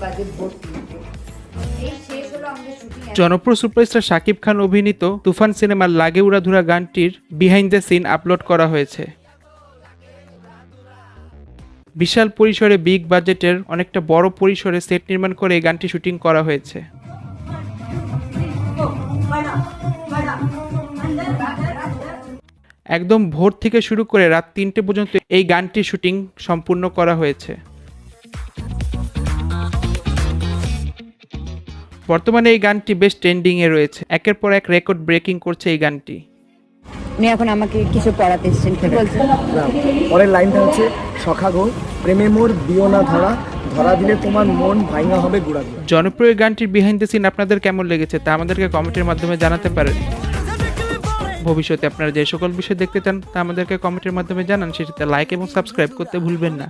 বাজে ভোর 3টে। এই শেষ হলো আমাদের শুটিং। জনপ্রিয় সুপারস্টার শাকিব খান অভিনীত তুফান সিনেমার লাগে উড়াধুরা গানটির বিহাইন্ড দ্য সিন আপলোড করা হয়েছে। বিশাল পরিসরে বিগ বাজেটের অনেকটা বড় পরিসরে সেট নির্মাণ করে এই গানটি শুটিং করা হয়েছে। একদম ভোর থেকে শুরু করে রাত 3টে পর্যন্ত এই গানটির শুটিং সম্পূর্ণ করা হয়েছে। বর্তমানে এই গানটি বেশ ট্রেন্ডিংয়ে রয়েছে, একের পর এক রেকর্ড ব্রেকিং করছে এই গানটি। উনি এখন আমাকে কিছু পড়াতে এসেছেন, কি বলছেন? পরের লাইনটা হচ্ছে সখা গো প্রেমে মোর দিও না ধরা, ধরা দিলে তোমার মন ভাঙা হবে গুড়া গুড়া। জনপ্রিয় গানটির বিহাইন্ড দ্য সিন আপনাদের কেমন লেগেছে তা আমাদেরকে কমেন্টের মাধ্যমে জানাতে পারেন। ভবিষ্যতে আপনারা যে সকল বিষয় দেখতে চান তা আমাদেরকে কমেন্টের মাধ্যমে জানান, সেটাতে লাইক এবং সাবস্ক্রাইব করতে ভুলবেন না।